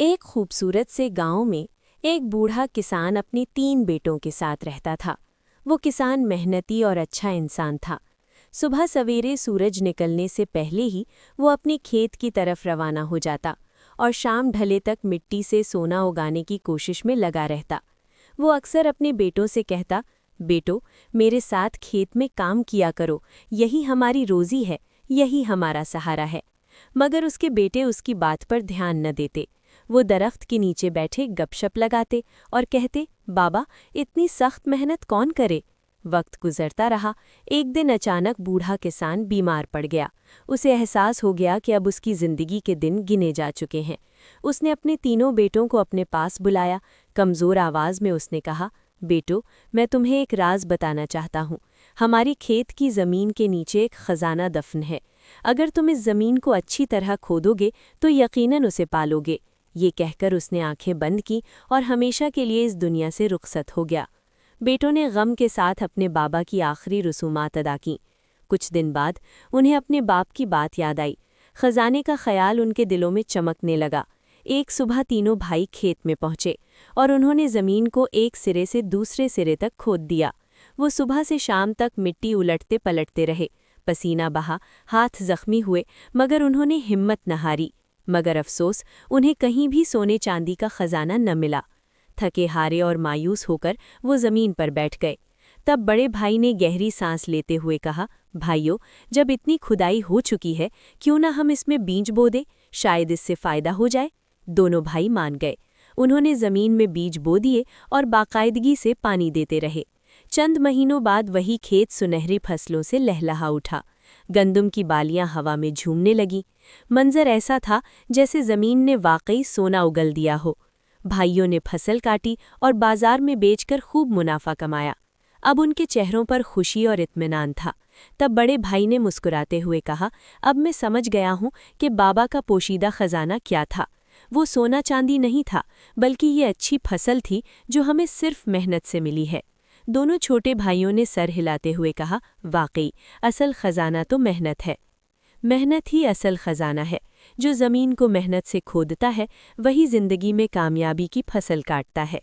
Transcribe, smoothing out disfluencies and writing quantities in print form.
एक खूबसूरत से गांव में एक बूढ़ा किसान अपने 3 बेटों के साथ रहता था। वो किसान मेहनती और अच्छा इंसान था। सुबह सवेरे सूरज निकलने से पहले ही वो अपने खेत की तरफ रवाना हो जाता और शाम ढले तक मिट्टी से सोना उगाने की कोशिश में लगा रहता। वो अक्सर अपने बेटों से कहता, बेटो, मेरे साथ खेत में काम किया करो, यही हमारी रोजी है, यही हमारा सहारा है। मगर उसके बेटे उसकी बात पर ध्यान न देते। वो दरख्त के नीचे बैठे गपशप लगाते और कहते, बाबा, इतनी सख्त मेहनत कौन करे। वक्त गुजरता रहा। एक दिन अचानक बूढ़ा किसान बीमार पड़ गया। उसे एहसास हो गया कि अब उसकी जिंदगी के दिन गिने जा चुके हैं। उसने अपने तीनों बेटों को अपने पास बुलाया। कमज़ोर आवाज़ में उसने कहा, बेटो, मैं तुम्हें एक राज बताना चाहता हूँ। हमारी खेत की ज़मीन के नीचे एक खजाना दफन है। अगर तुम इस ज़मीन को अच्छी तरह खोदोगे तो यकीनन उसे पालोगे। ये कहकर उसने आंखें बंद की और हमेशा के लिए इस दुनिया से रुखसत हो गया। बेटों ने गम के साथ अपने बाबा की आखिरी रसूमात अदा की। कुछ दिन बाद उन्हें अपने बाप की बात याद आई। खजाने का ख्याल उनके दिलों में चमकने लगा। एक सुबह तीनों भाई खेत में पहुंचे और उन्होंने ज़मीन को एक सिरे से दूसरे सिरे तक खोद दिया। वो सुबह से शाम तक मिट्टी उलटते पलटते रहे। पसीना बहा, हाथ जख्मी हुए, मगर उन्होंने हिम्मत न हारी। मगर अफसोस, उन्हें कहीं भी सोने चांदी का खजाना न मिला। थके हारे और मायूस होकर वो ज़मीन पर बैठ गए। तब बड़े भाई ने गहरी सांस लेते हुए कहा, भाइयों, जब इतनी खुदाई हो चुकी है, क्यों ना हम इसमें बीज बो दें, शायद इससे फ़ायदा हो जाए। दोनों भाई मान गए। उन्होंने ज़मीन में बीज बो दिए और बाकायदगी से पानी देते रहे। चंद महीनों बाद वही खेत सुनहरी फसलों से लहलहा उठा। गंदम की बालियां हवा में झूमने लगीं। मंजर ऐसा था जैसे ज़मीन ने वाकई सोना उगल दिया हो। भाइयों ने फसल काटी और बाजार में बेचकर खूब मुनाफा कमाया। अब उनके चेहरों पर खुशी और इत्मीनान था। तब बड़े भाई ने मुस्कुराते हुए कहा, अब मैं समझ गया हूँ कि बाबा का पोशीदा खजाना क्या था। वो सोना चांदी नहीं था, बल्कि ये अच्छी फसल थी जो हमें सिर्फ मेहनत से मिली है। दोनों छोटे भाइयों ने सर हिलाते हुए कहा, वाकई असल खजाना तो मेहनत है। मेहनत ही असल खजाना है। जो ज़मीन को मेहनत से खोदता है, वही ज़िंदगी में कामयाबी की फसल काटता है।